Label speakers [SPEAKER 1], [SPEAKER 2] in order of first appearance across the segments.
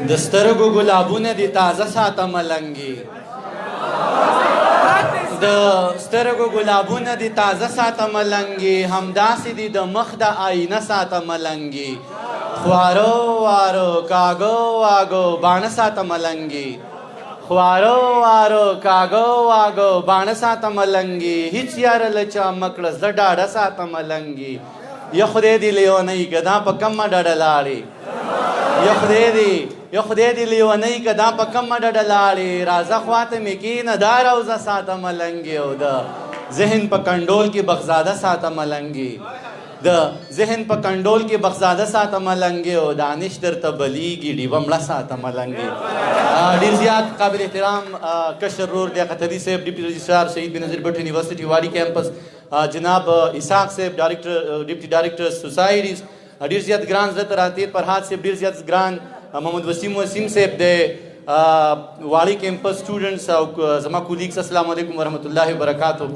[SPEAKER 1] د سترګو ګلابونه دي تازه ساته ملنګي د سترګو ګلابونه دي تازه ساته ملنګي همداسې دي د مخ د آینه ساته ملنګي خوارو وارو کاغو واغو باڼه ساته ملنګي خوارو وارو کاغو واغو باڼه ساته ملنګي هیڅ یاره له چا مه کړه زه ډاډه ساته ملنګي یا خدای دې لیونی که دا په کمه ډډه لاړې یا خدای دې لیونی که دا په کمه ډډه لاړې راځه خواته مې کښېنه دا روزه ساته ملنګي او د ذهن په کنډول کې بخزاده ساته ملنګي د ذهن په کنډول کې بخزاده ساته ملنګي او دانش درته بلیږي ډیوه مړه ساته ملنګي ډېر زیات قابل احترام کشر رور لیاقت علي صاحب ډیپټي رجسټرار شهید بنظیر بټ یونیورسټي واړي کیمپس جناب اسحاق صاحب ډیپټي ډایرکټر سوسایټیز ډېر زیات ګران زړه ته راتېر فرهاد صاحب ډېر زیات ګران محمد وسیم صاحب دی واړي کیمپس سټوډنټس او زما کولیګس السلام علیکم ورحمت الله وبرکاتو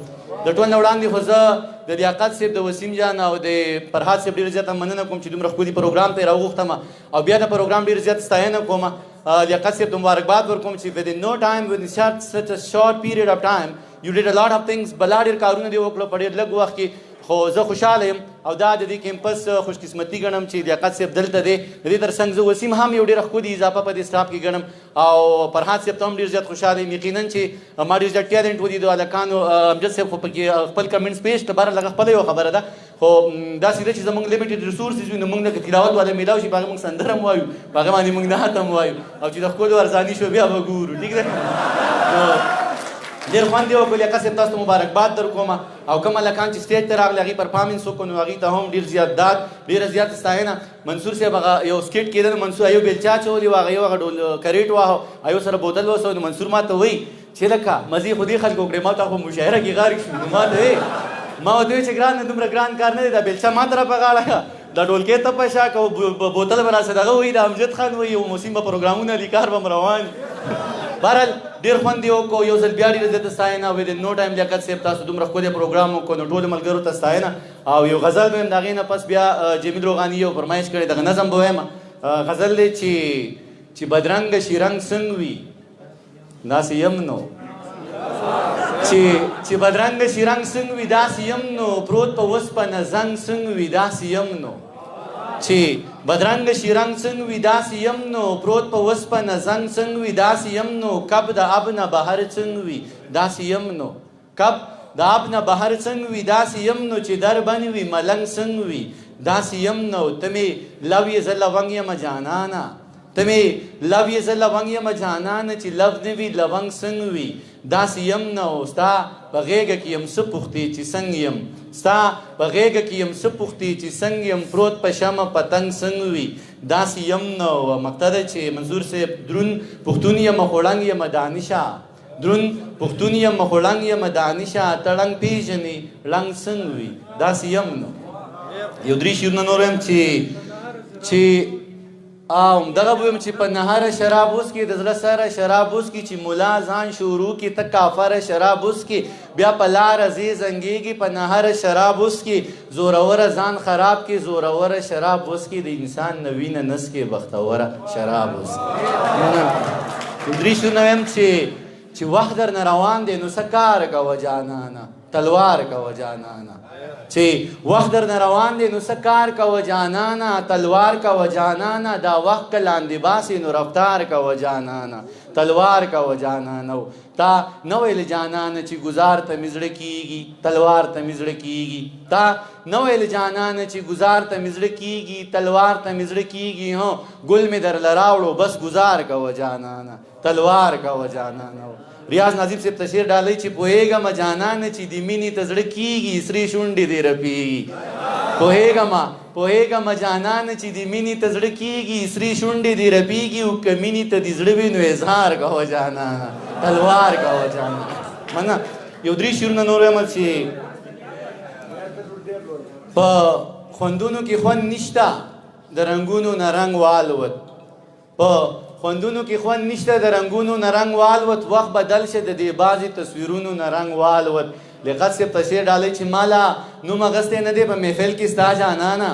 [SPEAKER 1] د ټول نه وړاندې خو زه د لیاقت صاحب د وسیم جان او د فرهاد صاحب ډېر زیاته مننه کوم چې دومره ښکلي پروګرام ته یې راوغوښتم او بیا د پروګرام ډېر زیات ستاینه کوم لیاقت صاحب ته مبارکباد ورکوم چې within no time within such a short period of time you did a lot of things بلا ډېر کارونه دې وکړو په ډېر لږ وخت کې خو زه خوشحاله یم او دا د دې کیمپس خوشقسمتي ګڼم چې لیاقت صاحب دلته دی د دې تر څنګ زه وسیم هم یو ډېره ښکلې اضافه په دې سټاف کې ګڼم او فرهاد صاحب ته هم ډېر زیات خوشحاله یم یقینا چې ما ډېر زیات ټیلنټ ولیدو هلکانو امجد صاحب خو پکې خپل کمنټس پیش کړه بهر لږه خپله یوه خبره ده خو داسې ده چې زموږ لیمیټډ ریسورسز وي نو موږ لکه تلاوت والا میلاو شي په هغه موږ سندره هم وایو په هغه باندې موږ نعت هم وایو او چې د ښکلو ارزاني شو بیا به ګورو ټیک ده ډېر خوند یې وکړو لیاقت صاحب تاسو ته مبارکباد در کوم او کوم هلکان چې سټیج ته راغلي هغوی پرفارمنس وکړو نو هغوی ته هم ډېر زیات داد ډېره زیاته ستاینه منصور صاحب هغه یو سکیټ کېده نو منصور ایو بیلچا اچولي وو هغه یو هغه ډول کریټ واهه ایو سره بوتل وسو نو منصور ما ته وایي چې لکه مزې خو دې خلکو وکړې ما ته خو مشاعره کې غارق شو نو ما ته وایي ما ورته وایي چې ګران نه دومره ګران کار نه دی دا بیلچا ما ته را په غاړه کړه دا ډولکې ته په شا که بوتل به راسه دغه وایي د امجد خان وایي یو موسیم به پروګرامونه دي کار به م روان بهرحال ډېر خوند یې وکړو یو ځل بیا ډېره زیاته ستاینه within no time لیاقت صاحب تاسو دومره ښکلی پروګرام وکړو نو ټولو ملګرو ته ستاینه او یو غزل به یم د هغې نه پس بیا جمیل روغاني یو فرمایش کړی دغه نظم به وایم غزل دی چې بدرنګه شي رنګ څنګه وي داسې یم نو چې بدرنګه شي رنګ څنګه وي داسې یم نو پروت په وسپنه زنګ څنګه وي داسې یم نو چې بدرنګه شي رنګ څنګه وي داسې یم نو پروت په وسپنه زنګ څنګه وي داسې یم نو کب د اب نه بهر څنګه وي داسې یم نو کب د اب نه بهر څنګه وي داسې یم نو چې در بنې وي ملنګ څنګه وي داسې یم نو ته مې لو یې زه لونګ یم جانانه ته مې لو یې زه لونګ یم جانانه چې لو نه وي لونګ څنګه وي داسې یم نو ستا په غېږه کې یم څه پوښتې چې څنګه یم ستا په غېږه کې یم څه پوښتې چې څنګه یم پروت په شمه پتنګ څنګه وي داسې یم نو مقصد ده چې منظور صاحب درون پښتون یم خوړنګ یم دانشه درون پښتون یم خوړنګ یم دانشه تړنګ پیژنې ړنګ څنګه وي داسې یم نو یو درې شعرونه نور یم چې دغه به ویم چې په نهره شراب وڅکي د زړه سره شراب وڅکي چې ملا ځان شروع کي ته کافره شراب وڅکي بیا په لاره ځې زنګېږي په نهره شراب وڅکي زوروره ځان خراب کي زوروره شراب وڅکي د انسان نه وینه نسکي بختوره شراب وڅکي درې شعرونه ویم چې وخت درنه روان دی نو څه کار کوه جانانه تلوار کوه جانانه چې وخت درنه روان دی نو څه کار کوه جانانه تلوار کوه جانانه دا وخت که لاندې باسي نو رفتار کوه جانانه تلوار کوه جانانه تا نه ویل جانانه چې ګزار ته مې زړه کېږي تلوار ته مې زړه کېږي تا نه ویل جانانه چې ګزار ته مې زړه کېږي تلوار ته مې زړه کېږي هو ګل مې درله راوړو بس ګزار کوه جانانه تلوار کوه جانانه ریاض ناظم صاحب ته شعر ډالۍ چې پوهېږمه جانانه چې د مینې ته زړه کېږي سرې شونډې دې رپېږي پوهېږمه جانانه چې د مینې ته زړه کېږي سرې شونډې دې رپېږي او که مینې ته دې زړه وي نو اظهار کوه جانانه تلوار کوه جانانه منه یو درې شعرونه نور یم چې په خوندونو کې خوند نشته د رنګونو نه رنګ والوت په خوندونو کې خوند نشته د رنګونو نه رنګ والوت وخت بدل شه د دې بعضې تصویرونو نه رنګ والوت لیاقت صاحب ته شعر ډالۍ چې مالا نوم اخیستی نه دی په محفل کې ستا جانانه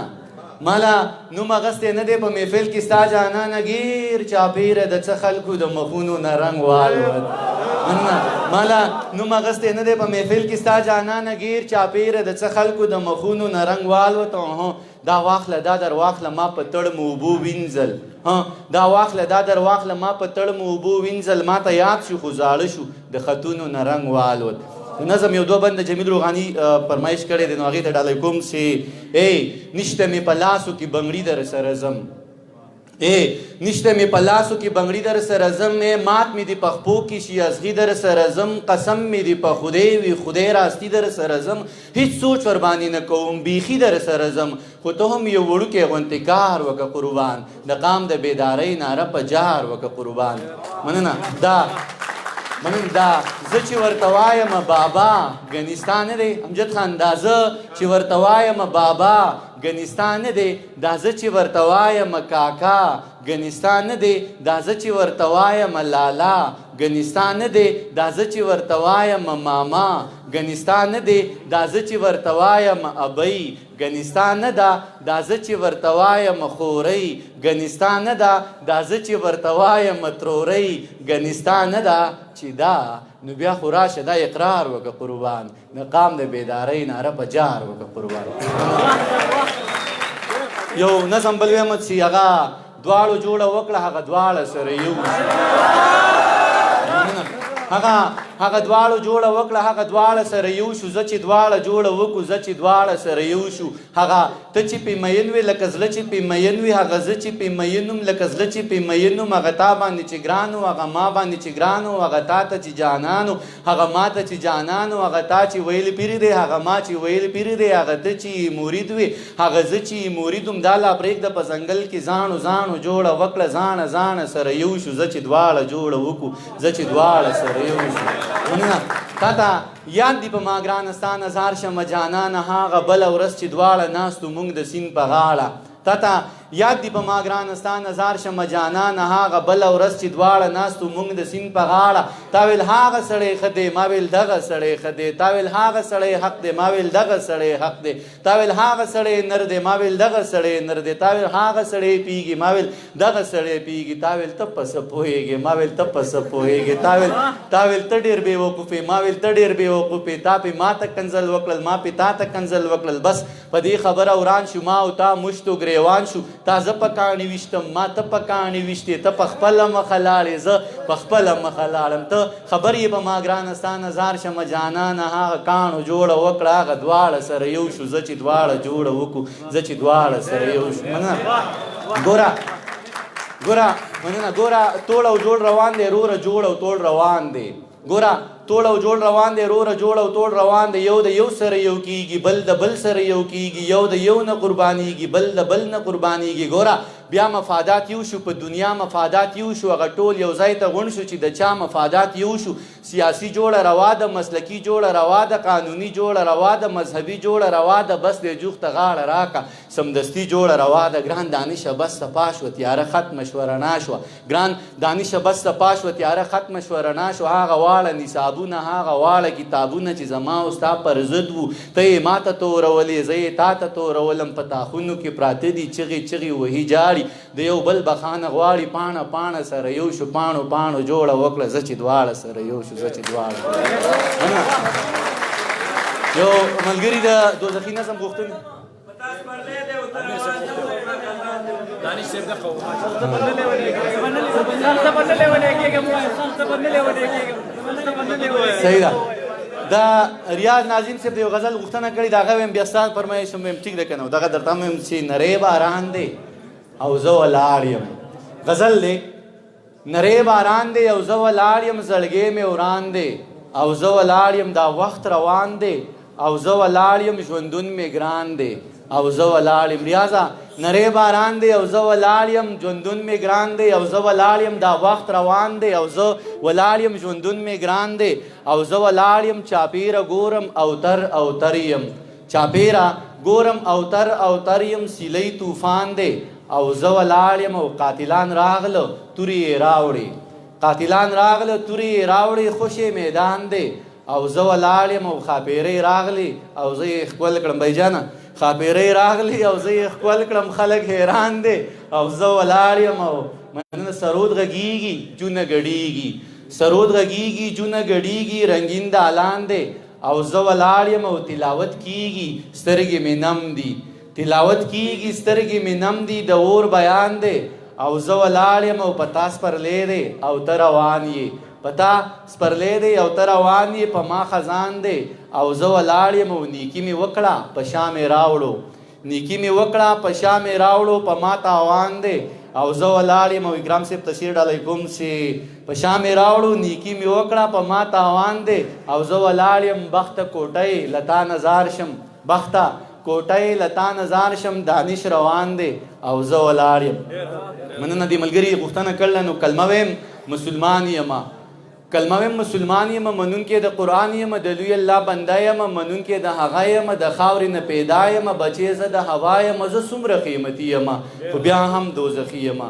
[SPEAKER 1] مالا نوم اغستی نه دی په محفل کې ستا جانانه ګیر چاپیره د څه خلکو د مخونو نه رنګ والوت مالا نوم اغستی نه دی په محفل کې ستا جانانه ګیر چاپیره د څه خلکو د مخونو نه رنګ والوت دا واخله دا در واخله ما په تړ مو اوبو وینځل دا واخله دا در واخله ما په تړ مو اوبو وینځل ما ته یاد شو خو زاړه شو د خطونو نه رنګ والوت نظم یو دوه بند جمیل روغاني فرمایش کړی دی نو هغې ته ډالۍ کوم چې ای نشته مې په لاسو کې بنګړي در سره ځم نشته مې په لاسو کې بنګړي در سره ځم مات مې دي په خپو کې شي ازغي در سره ځم قسم مې دي په خدای وي خدای راستی در سره ځم هیڅ سوچ ورباندې نه کوم بیخي در سره ځم خو ته هم یو وړوکی غوندې کار وکړه قربان د قام د بیدارۍ ناره په جار وکړه قربان مننه دا زه چې ورته وایم بابا ګنې ستا نه دی امجد خان دا زه چې ورته وایم بابا ګنې ستا نه دی دا زه چې ورته وایم کاکا ګنې ستا نه دی دا زه چې ورته وایم لالا ګنې ستا نه دی دا زه چې ورته وایم ماما ګنې ستا نه دی دا زه چې ورته وایم ابۍ ګنې ستا نه ده دا زه چې ورته وایم خورۍ ګنې ستا نه ده دا زه چې ورته وایم ترورۍ ګنې ستا نه ده چې دا نو بیا خو راشه دا اقرار وکړه قربان د قام د بیدارۍ ناره په جار وکړه قربان یو نظم بل ویم چې هغه دواړو جوړه وکړه هغه دواړه سره یو هغه دواړو جوړه وکړه هغه دواړه سره یو شو زه چې دواړه جوړه وکړو زه چې دواړه سره یو شو هغه ته چې پې مین وې لکه زړه چې پې مین وي هغه زه چې پې مین وم لکه زړه چې پې مین وم هغه تا باندې چې ګران و هغه ما باندې چې ګران و هغه تا ته چې جانان و هغه ما ته چې جانان و هغه تا چې ویل پیر دی هغه ما چې ویل پیر دی هغه ته چې مرید وي هغه زه چې مرید وم دا لا پرېږده په ځنګل کې ځانو جوړه وکړه ځانه سره یو شو زه چې دواړه جوړه وکړو زه چې دواړه سره یو شو تا ته یاد دی په ما ګرانه ستا نظار شمه جانانه هغه بله ورځ چې دواړه ناستو موږ د سیند په غاړه تا ته یاد دی په ما ګرانه ستا نظار شمه جانانه هغه بله ورځ چې دواړه ناستو موږ د سیند په غاړه تا ویل هغه سړی ښه دی ما ویل دغه سړی ښه دی تا ویل هغه سړی حق دی ما ویل دغه سړی حق دی تا ویل هغه سړی نر دی ما ویل دغه سړی نر دی تا ویل هغه سړی پیږي ما ویل دغه سړی پیږي تا ویل ته په څه پوهېږې ما ویل ته په څه پوهېږې تا ویل ته ډېر بې وقوفې ما ویل ته ډېر بې وقوفې تا پې ما ته کنځل وکړل ما پې تا ته کنځل وکړل بس په دې خبره وران شو ما او تا مشتو ګریوان شو تا زه په کاڼي ویشتم ما ته په کاڼي ویشتې ته په خپله مخه لاړې زه په خپله مخه لاړم ته خبر یې په ما ګرانه ستا نظار شمه جانانه هغه کاڼو جوړه وکړه هغه دواړه سره یو شو زه چې دواړه جوړه وکړو زه چې دواړه سره یو شو مننه ګوره توړ او جوړ روان دی روره جوړ او توړ روان دی ګوره توړ او جوړ روان دی روره جوړ او توړ روان دی یو د یو سره یو کیږي بل د بل سره یو کیږي یو د یو نه قربانیږي بل د بل نه قربانیږي ګوره بیا مفادات یو شو په دنیا مفادات یو شو هغه ټول یو ځای ته غونډ شو چې د چا مفادات یو شو سیاسي جوړه روا ده مسلکي جوړه روا ده قانوني جوړه روا ده مذهبي جوړه روا ده بس د جوخته غاړه راکه سمدستي جوړه روا ده ګران دانشه بس صفا شوه تیاره ختمه شوه رڼا شوه ګران دانشه بس صفا شوه تیاره ختمه شوه رڼا شوه هغه واړه نصابونه هغه واړه کتابونه چې زما او ستا پر ضد وو ته یې ما ته تورولې زه یې تا ته تورولم په تاخونو کې پراته دي چغې وهي جاړي د یو بل بخانه غواړي پاڼه سره یو شو پاڼو جوړه وکړه زه چې دواړه سره یو شو زه چې دواړه یو ملګري د دوزخي نظم غوښتنې صحیح ده دا ریاض ناظم صاحب د یو غزل غوښتنه کړې د هغه ویم بیا ستا فرمایش هم ویم ټیک ده که نه دغه درته هم ویم چې نری باران دی او زه ولاړ یم غزل دی نری باران دی او زه ولاړ یم زړګی مې وران دی او زه ولاړ یم دا وخت روان دی او زه ولاړ یم ژوندون مې ګران دی او زه ولاړ یم ریاضه نری باران دی او زه ولاړ یم ژوندون مې ګران دی او زه ولاړ یم دا وخت روان دی او زه ولاړ یم ژوندون مې ګران دی او زه ولاړ یم چاپیره ګورم او تر یم چاپیره ګورم او تر یم سیلی طوفان دی او زه ولاړ یم او قاتلان راغله تورې یې راوړې خوشې میدان دی او زه ولاړ یم او ښاپیرۍ راغلې او زه یې ښکل کړم بی جانه ښاپیرۍ راغلی او زه یې ښکل کړم خلک حیران دی او زه ولاړ یم او مننه سرود غږیږي جونه ګډیږي سرود غږیږي جونه ګډیږي رنګین دالان دی او زه ولاړ یم او تلاوت کیږي سترګې مې نم دي تلاوت کیږي سترګې مې نم دي د اور بیان دی او زه ولاړ یم او پتا سپرلی دی او ته روان یې پتا سپرلی دی او ته روان یې په ما خزان دی او زه ولاړ یم او نیکي مې وکړه په شا مې راوړو نیکي مې وکړه په شا مې راوړو په ما تاوان دی او زه ولاړ یم او اکرام صاحب تشریف ډالی کوم چې په شا مې راوړو نیکي مې وکړه په ما تاوان دی او زه ولاړ یم بخته کوټۍ لتا نظار شم بخته کوټۍ لتا نظار شم دانش روان دی او زه ولاړ یم مننه دې ملګري غوښتنه کړله نو کلمه ویم مسلمان یم کلمه ویم مسلمان یم منونکی د قرآن یم د لوی الله بنده یم منونکی د هغه یم د خاورې نه پیدا یم بچې زه د هوا یم زه څومره قیمتي یم خو بیا هم دوزخي یم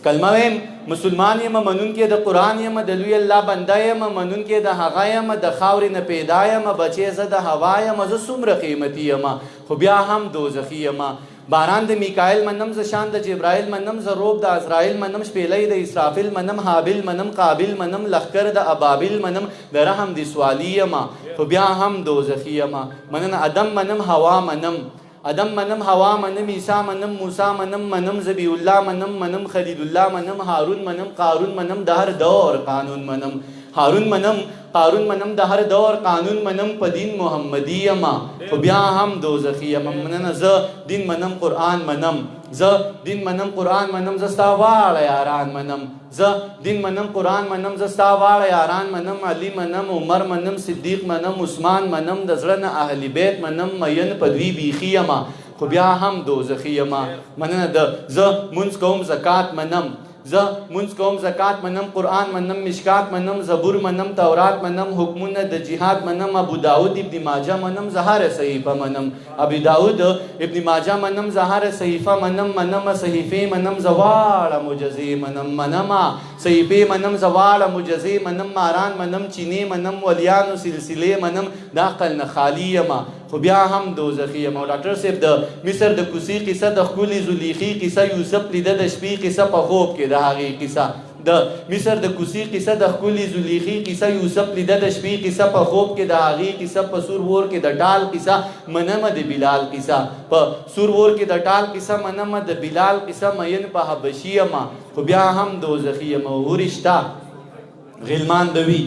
[SPEAKER 1] کلمه ویم مسلمان یم منونکی د قرآن یم د لوی الله بنده یم منونکی د هغه یم د خاورې نه پیدا یم بچې زه د هوا یم زه څومره قیمتي یم خو بیا هم دوزخي یم باران د میکائیل منم ز شان د جبرائیل منم ز روب د عزرائیل منم شپیلی د اسرافیل منم حابیل منم قابیل منم لخکر د ابابیل منم د رحم د سوالی یم خو بیا هم دوزخي یم مننه ادم منم هوا منم ادم منم هوا منم عیسی منم موسی منم ذبیح الله منم خلیل الله منم هارون منم قارون منم د هر دور قانون منم هارون منم قارون منم د هر دور قانون منم په دین محمدي یم خو بیا هم دوزخي یم مننه زه دین منم قرآن منم زه دین منم قرآن منم زه ستا واړه یاران منم زه دین منم قرآن منم زه ستا واړه یاران منم علي منم عمر منم صدیق منم عثمان منم د زړه نه اهل بیت منم مین په دوی بیخي یم خو بیا هم دوزخي یم مننه د زه مونځ کوم زکات منم زه مونځ کوم زکات منم قرآن منم مشکات منم زبور منم تورات منم حکمونه د جهاد منم ابو داود ابن ماجه منم زهر صحیفه منم ابو داود ابن ماجه منم زهر صحیفه منم صحیفه منم زواړه معجزې منم صحیفه منم زواړه معجزې منم ماران منم چینی منم ولیانو سلسله منم د عقل نه خالی یم خو بیا هم دوزخي یم او ډاکټر صاحب د مصر د کوسی قصه د ښکلي زلیخي قصه یوسف لیده د شپې قصه په خوب کې د هغې قصه د مصر د کوسی قصه د ښکلي زلیخي قصه یوسف لیده د شپې قصه په خوب کې د هغې قصه په سور ور کې د ټال قصه منمه د بلال قصه په سور ور کې د ټال قصه منمه د بلال قصه مین په حبشي یم خو بیا هم دوزخي یم هورشته غلمان بوي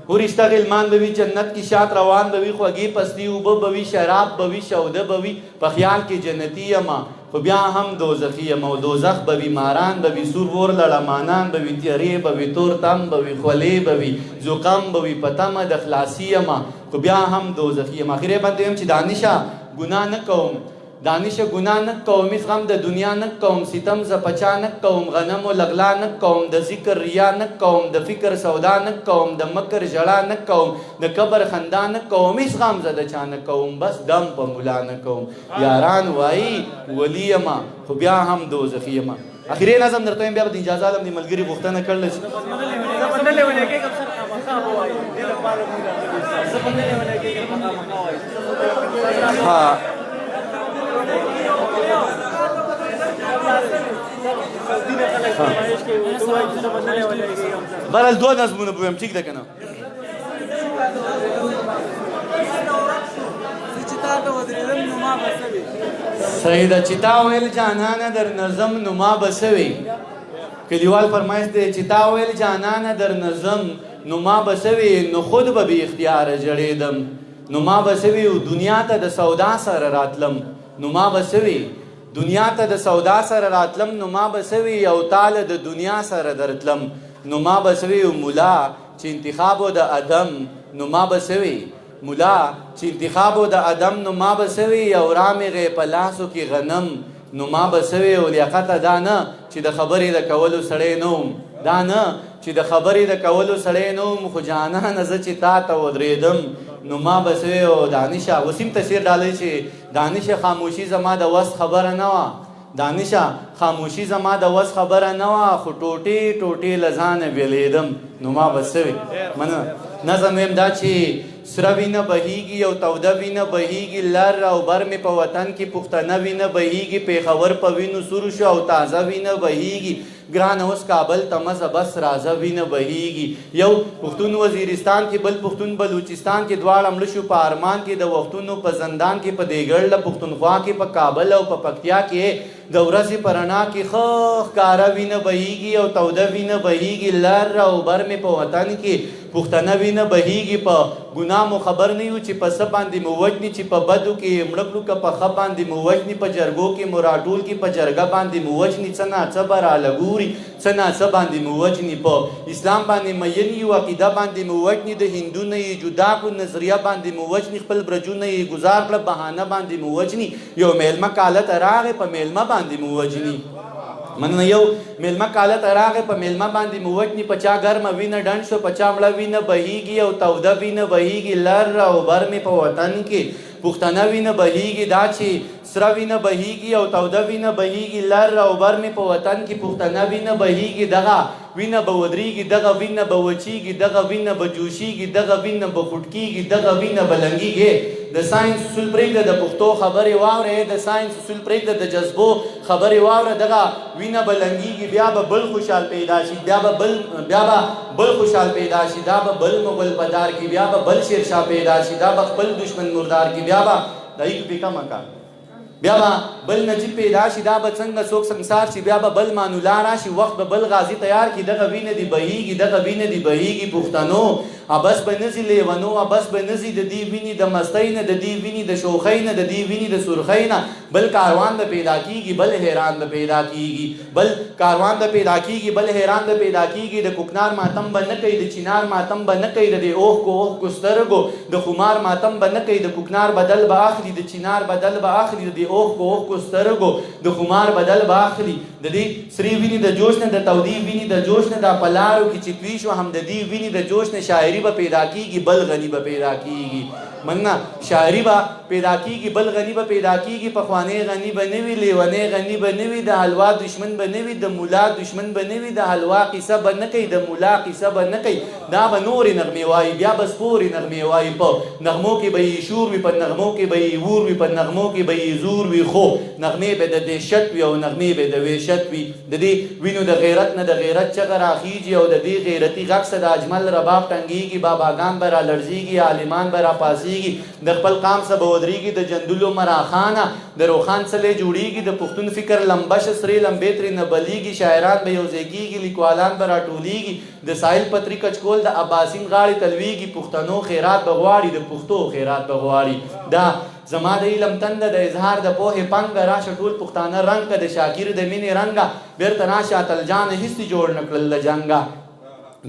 [SPEAKER 1] هورشته غلمان بوي جنت کی شات روان بوي خوږی پستی اوبه بوي شراب بوي شوده بوي په خیال کې جنتی یم خو بیا هم دوزخي یم او دوزخ بوي ماران بوي سور ور لړمانان بوي تیارې بوي تور تم بوي خولې بوي زکام بوي پتمه د خلاصي یم خو بیا هم دوزخي یم اخیری باندې یم چې دانشه ګناه نه کوم دانش گناه نه کوم هیڅ غم د دنیا نه کوم ستم ز پچا نه کوم غنم و لغلا نه کوم د ذکر ریا نه کوم د فکر سودا نه کوم د مکر جړا نه کوم د قبر خندا نه کوم هیڅ غم ز د چا نه کوم بس دم په مولا نه کوم یاران وای ولی یم خو بیا هم دوزخي یم اخیری نظم درته بیا د اجازه علم دی ملګری غوښتنه کړل ها برال دو نظمونه بویم ټیک ده کنه صحیح ده چې تا ویل جانانه در نظم نما بسوي کلیوال فرمایش دی چې تا ویل جانانه در نظم نما بسوي نو خود به بی اختیار جړېدم نما بسوي دنیا ته د سودا سره راتلم نما بسوي دنیا ته د سودا سره راتلم نو ما بسوي او تعالی د دنیا سره درتلم نو ما بسوي مولا چې انتخابو د ادم نو ما بسوي مولا چې انتخابو د ادم نو ما بسوي او رامغه په لاسو کې غنم نو ما بسوي او لیاقت دا نه چې د خبرې د کولو سړی نوم دا نه چې د خبرې د کولو سړی نوم خو جانانه زه چې تا ته ودرېدم نو ما بسوي او دانشه وسیم تفسیر ډالی چې دانشه خاموشي زما د وس خبره نه وه دانشه خاموشي زما د وس خبره نه وه خو ټوټې ټوټې له ځانه بېلېدم نو ما بسوي مننه نظم ویم دا چې سره وینه بهیږي او توده وینه بهیږي لر او بر مې په وطن کې پښتنه وینه بهیږي پېښور په وینو سور شو او تازه وینه بهیږي ګران اوس کابل ته مزه بس راځه وینه بهیږي یو پښتون وزیرستان کې بل پښتون بلوچستان کې دواړه مړه شو په ارمان کې د وختونو په زندان کې په دیګړله پښتونخوا کې په کابل او په پکتیا کې د ورځې په رڼا کې ښه ښکاره وینه بهیږي او توده وینه بهیږي لر او بر مې په وطن کې پښتنه وینه بهیږي په ګناه مو خبر نه یو چې په څه باندې مو وژني چې په بدو کې مړه کړو که په ښه باندې مو وژني په جرګو کې مو راټول کې په جرګه باندې مو وژني څه ناڅه به رالګوري څه ناڅه باندې مو وژني په اسلام باندې مین یو عقیده باندې مو وژني د هندو نه یې جدا کړو نظریه باندې مو وژني خپل برجونه یې ګزار کړه بهانه باندې مو وژني یو میلمه کاله ته راغې په میلمه باندې مو وژني مننه یو میلمه کاله ته راغې په میلمه باندې مو وژني په چا ګرمه وینه ډنډ شو په چا مړه وینه بهیږي او توده وینه بهیږي لر او بر مې په وطن کې پښتنه وینه بهیږي دا چې سره وینه بهیږي او توده وینه بهیږي لر او بر مې په وطن کې پښتنه وینه بهیږي دغه وینه به ودرېږي دغه وینه به وچیږي دغه وینه به جوشیږي دغه وینه به خوټکیږي دغه وینه به لنګیږي د ساينس اصول پرېږده د پښتو خبرې واورئ د ساينس اصول پرېږده د جذبو خبرې واوره دغه وینه به لنګیږي بیا به بل خوشحال پیدا شي بیا به بل خوشحال پیدا شي دا به بل مغل په دار کې بیا به بل شیرشاه پیدا شي دا به خپل دشمن مردار کې بیا به دایي کې پیکه مکه بیا به بل نجیب پیدا شي دا به څنګه څوک سنګسار شي بیا به بل مانولا راشي وخت به بل غازي تیار کړي دغه وینه دې بهیږي دغه وینه دې بهیږي پښتنو ابس به نزي لیونو ابس به نزي د دې ویني د مستۍ نه د دې ویني د شوخۍ نه د دې ویني د سرخۍ نه بل کاروان به پیدا کیږي بل حیران به پیدا کیږي بل کاروان به پیدا کیږي بل حیران به پیدا کیږي د کوکنار ماتم به نه کوي د چینار ماتم به نه کوي د اوخ کو سترګو د خمار ماتم به نه کوي د کوکنار بدل به اخلي د چینار بدل به اخلي د اوخ کو سترګو د خمار بدل به اخلي د دې سری ویني د جوش نه د تودي ویني د جوش نه د پلارو کې چې توی شو هم د دې ویني د جوش نه شاعري به پیدا کیږي بل غنی به پیدا کیږي مننه شاعري به پیدا کیږي بل غنی به پیدا کیږي پخوانی غنی به نوي لیونی غنی به نوي د حلوا دشمن به نوي د مولا دشمن به نوي د حلوا قصه به نه کوي د مولا قصه به نه کوي دا به نورې نغمې وایي بیا به سپورې نغمې وایي په نغمو کې به یې شور وي په نغمو کې به یې ور وي په نغمو کې به یې زور وي خو نغمې به د دهشت وي او نغمې به د وحشت وي د دې وینو د غیرت نه د غیرت چغه راخیږي او د دې غیرتي غږ سره د اجمل رباب ټنګېږي باباګان به را لړزېږي عالمان به را پاسېږي د خپل قام څخه به ودرېږي د جندلو مراخانه د روخان څلې جوړېږي د پښتون فکر لمبش سرې لمبې ترې نه بلیږي شاعران به یوځای کېږي لیکوالان به راټولېږي د ساحل پتري کچکول د اباسین غاړې تلویږي پښتنو خیرات به غواړي د پښتو خیرات به غواړي دا زما د علم تنده د اظهار د پوهې پنګه راشه ټول پښتانه رنګ د شاکر د مینې رنګه بیرته راشه اتلجان هیڅ جوړ نه کړل له جنګه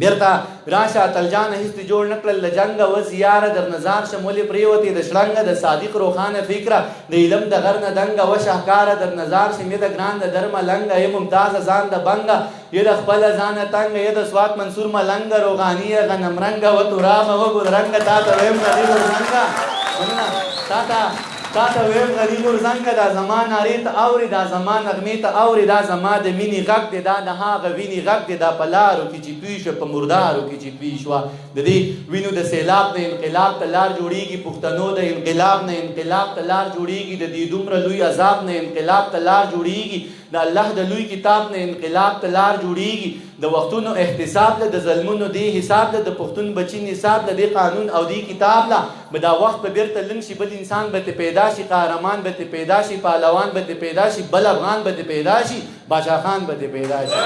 [SPEAKER 1] بیرته راشه اتلجان هیڅ جوړ نه کړل له جنګه و زیاره در نظار شمولې پریوتې د شړنګه د صادق روخانه فکره د علم د غر نه دنګه و شهکاره در نظار شمې د ګران د درمه لنګه ی ممتاز ځان د بنګه ی د خپل ځان تنګه ی د سوات منصور ملنګه روغاني غنم رنګه و ترام و ګل رنګه تا ته ویم غریب ورنګه تا ته ویم غریب ورزنګه دا زمان نارې ته اورې دا زمان نغمې ته اورې دا زما د مینې غږ دی دا د هغه وینې غږ دی دا په لارو کې چې توی شوه په مردارو کې چې توی شوه د دې وینو د سیلاب نه انقلاب ته لار جوړېږي پښتنو د انقلاب نه انقلاب ته لار جوړېږي د دې دومره لوی عذاب نه انقلاب ته لار جوړېږي د الله د لوی کتاب نه انقلاب ته لار جوړېږي د وختونو احتساب له د ظلمونو دی حساب له د پښتون بچی نصاب له د قانون او دی کتاب له به دا وخت به بیرته لنګ شي بل انسان به پیدا شي قهرمان به پیدا شي پهلوان به پیدا شي بل افغان به پیدا شي باچا خان به پیدا شي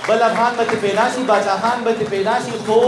[SPEAKER 1] بل افغان به پیدا شي باچا خان به پیدا شي خو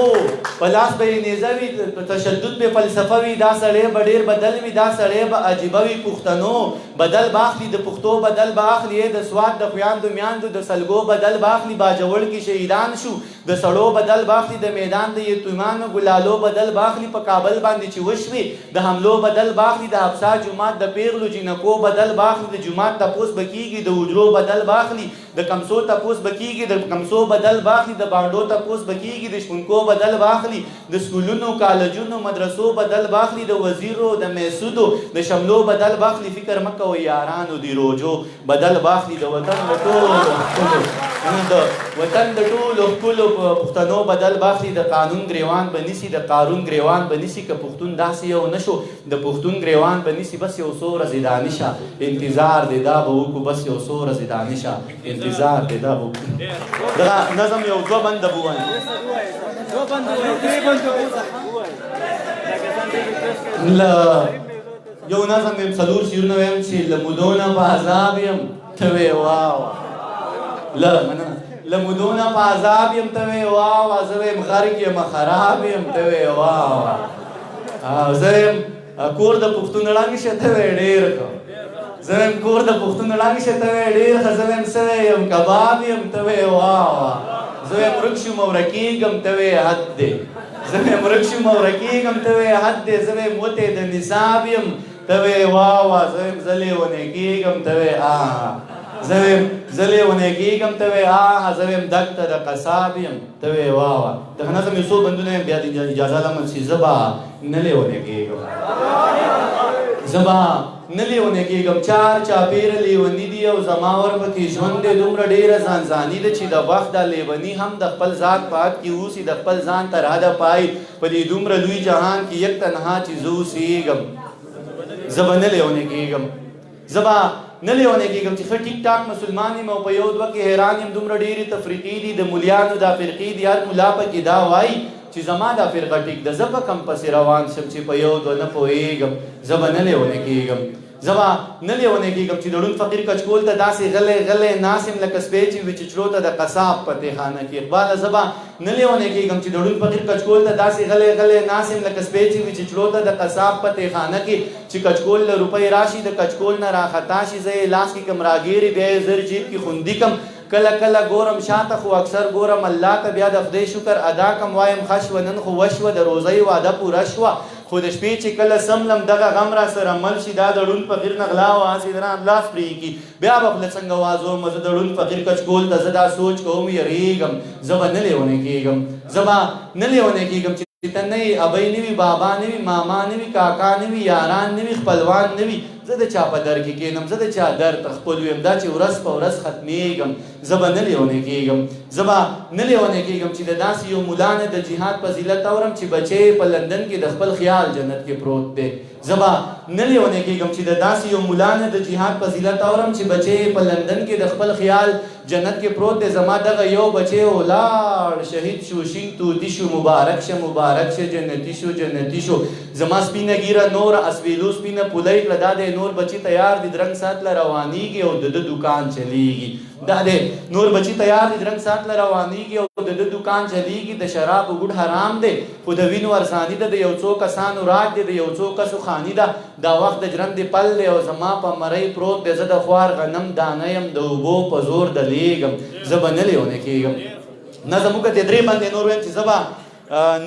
[SPEAKER 1] پلاس به نیزه وي تشدد به فلسفه وي دا سړی به ډېر بدل وي دا سړی به عجیبه وي پښتنو بدل باخلي د پښتو بدل باخلي د سواد د خویاندو میاندو د سلګو بدل باخلي باجوړ کې شهیدان شو د سړو بدل باخلي د میدان د یتیمانو ګلالو بدل باخلي په کابل باندې چې وشوي د حملو بدل باخلي د افسا جماعت د پیغلو جنکو بدل باخلي د جماعت تپوس بکیږي د حجرو بدل باخلي د کمسو تپوس بکیږي د کمسو بدل باخلي د باندو تپوس بکیږي د شپونکو بدل باخلي د سکولونو کالجونو مدرسو بدل باخلي د وزیرو د میسودو د شملو بدل باخلي فکر مکه و یارانو دی روجو بدل باخلي د وطن ټول د وطن د ټولو ښکلو پښتنو بدل باخلي د قانون ګریوان به نیسي د قارون ګریوان به نیسي که پښتون داسې یو نه شو د پښتون ګریوان به نیسي بس یو څو ورځې دا نشه انتظار دی دا به وکړو بس یو څو ورځې دا نشه انتظار دی دا به وکړو دغه نظم یو دوه بنده به ووایم یو نظم یم څلور شعرونه ویم چې له مودو نه په عذاب یم ته وې واوه له مودو نه په عذاب یم ته وې واوه زه ویم غرق یم خراب یم ته وې واوه زه ویم کور د پښتون ړنګ شه ته وې ډېر ښه زه ویم کور د پښتون ړنګ شه ته وې ډېر ښه زه ویم سوی یم کباب یم ته وې واوه زه ویم ورک شوم او ورکېږم ته وې حد دی زه ویم ورک شوم او ورکېږم ته وې حد دی زه ویم وتی د نصاب یم ته وې واوه زه ویم زه لیونی کېږم ته وې آها زه ویم زه لیونی کېږم ته وې آها زه ویم دک ته د قصاب یم ته وې واوه دغه نظم یو څو بندونه یم بیا د اجازه لمل چې زه به نه لیونی کېږم زه به نه لیونی کېږم چار چاپېره لیوني دي او زما ورپکې ژوند دی دومره ډېره ځانځاني ده چې د وخت دا لیوني هم د خپل ذات په حد کې اوسي د خپل ځان تر حده پای په دې دومره لوی جهان کې یک تنها چې زه اوسېږم زه به نه لیونی کېږم زه به نه لیونی کېږم چې ښه ټیک ټاک مسلمان یم او په یو دوه کې حیران یم دومره ډېرې تفریقې دي د مولیانو دا فرقې دي هر ملا پکې دا وایي چې زما دا فرقه ټیک ده زه به کم پسې روان شم چې په یو دوه نه پوهېږم زه به نه لیونی کېږم زه به نه لیونی کېږم چې د ړوند فقیر کچکول ته داسې غلی غلی ناست یم لکه سپی چې وي چې چړو ته د قصاب په تېخانه کې اقباله زه به نه لیونی کېږم چې د ړوند فقیر کچکول ته داسې غلی غلی ناست یم لکه سپی چې وي چې چړو ته د قصاب په تېخانه کې چې کچکول له روپۍ راشي د کچکول نه راخطا شي زه یې لاس کې کم راګیرې بیا یې زر جیب کې خوندي کم کله کله ګورم شاته خو اکثر ګورم الله ته بیا د خدای شکر ادا کم وایم ښه شوه نن خو وشوه د روزۍ واده پوره شوه خو د شپې چې کله سملم دغه غم را سره مل شي دا د ړوند فقیر نه غلا او هسې دران لاس پرېږي بیا به خوله څنګه وازوم زه د ړوند فقیر کچکول ته زه دا سوچ کوم یریږم زه به نه لیونی کېږم زه به نه لیونی کېږم چې ته نه وي ابۍ نه وي بابا نه وي ماما نه وي کاکا نه وي یاران نه وي خپلوان نه وي زه د چا په در کې کښېنم زه د چا در ته خپل ویم دا چې ورځ په ورځ ختمېږم زه به نه لیونی کېږم زه به نه لیونی کېږم چې د داسې یو ملا نه د جهاد فضیلت اورم چې بچی په لندن کې د خپل خیال جنت کې پروت دی زه به نه لیونی کېږم چې د داسې یو ملا نه د جهاد فضیلت اورم چې بچی په لندن کې د خپل خیال جنت کې پروت دی زما دغه یو بچی ولاړ شهید شو شین توتي شو مبارک شه جنتي شو جنتي شو زما سپینه ګیره نور اسویلو سپینه پولی کړه دا دی نور بچی تیار دي درنګ سات له روانېږي او د ده دکان چلیږي دا دی نور بچی تیار دي درنګ سات له روانېږي او د ده دکان چلیږي د شرابو ګوډ حرام دی خو د وینو ارزاني ده د یو څو کسانو راج دی د یو څو کسو خاني ده دا وخت د ژرندې پل دی او زما په مرۍ پروت دی زه د خوار غنم دانه یم د اوبو په زور دلیږم زه به نه لیونی کېږم نظم وکړې درې باندې نور ویم چې زه به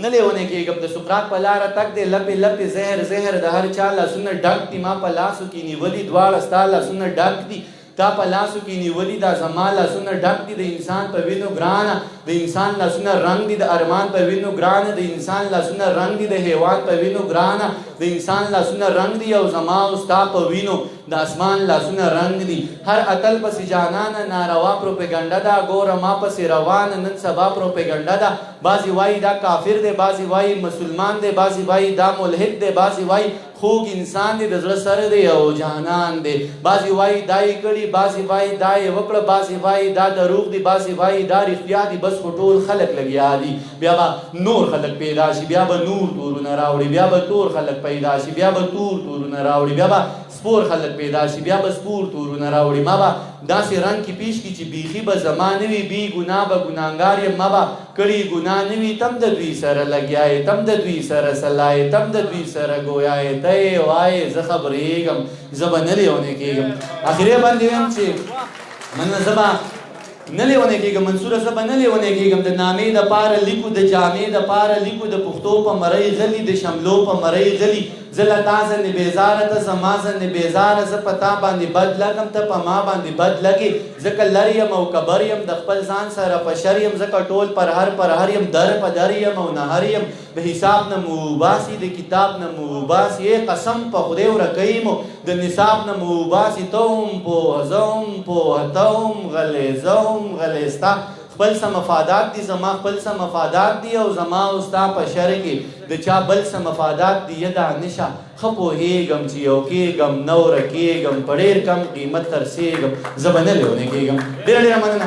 [SPEAKER 1] نه لیونی کېږم د سقراط په لاره تګ دی لپې لپې زهر د هر چا لاسونه ډک دي ما په لاسو کې نیولي دواړه ستا لاسونه ډک دي تا په لاسو کې نیولي دا زما لاسونه ډک دي د انسان په وینو ګرانه د انسان لاسونه رنګ دي د ارمان په وینو ګرانه د انسان لاسونه رنګ دي د حیوان په وینو ګرانه د انسان لاسونه رنګ دي او زما او ستا په وینو د اسمان لاسونه رنګ دي هر اتل پسې جانانه ناروا پروپیګنډه ده ګوره ما پسې روانه نن سبا پروپیګنډه ده بعضې وایي دا کافر دی بعضې وایي مسلمان دی بعضې وایي دا ملحد دی بعضې وایي خوږ انسان دی د زړه سره دی او جانان دی بعضې وایي دا یې کړي بعضې وایي دا یې وکړه بعضې وایي دا دروغ دی بعضې وایي دا رښتیا دي بس خو ټول خلک لګیا دي بیا به نور خلک پیدا شي بیا به نور تورونه راوړي بیا به تور خلک پیدا شي بیا به تورونه راوړي بیا به سپور خلک پیدا شي بیا به سپور تورونه راوړي ما به داسې رنګ کې پیش کړي چې بیخي به زما نه وي بې ګناه به ګناهګار یم ما به کړي ګناه نه وي تم د دوی سره لګیا یې تم د دوی سره سلا یې تم د دوی سره ګویا یې ته یې وایې زه خبرېږم زه به نه لیونی کېږم اخرې باندې ویم چې مننه زه به نه لیونی کېږم منصوره زه به نه لیونی کېږم د نامې دپاره لیکو د جامې دپاره لیکو د پښتو په مرۍ غلي د شملو په مرۍ غلي زه له تا ځنې بېزاره ته زما ځنې بېزاره زه په تا باندې بد لګم ته په ما باندې بد لګې ځکه لر یم او کبر یم د خپل ځان سره په شر یم ځکه ټول پر هر یم در په در یم او نهر یم د حساب نه مو وباسي د کتاب نه مو وباسي قسم په خدای ورکوي مو د نصاب نه مو وباسي ته هم پوه زه هم پوه ته هم غلی زه هم غلی ستا خپل څه مفادات دي زما خپل څه مفادات دي او زما او ستا په شر کې د چا بل څه مفادات دي یده نشه ښه پوهېږم چې یو کېږم نه ورکېږم په ډېر کم قیمت ترسېږم زه به نه لیونی کېږم ډېره مننه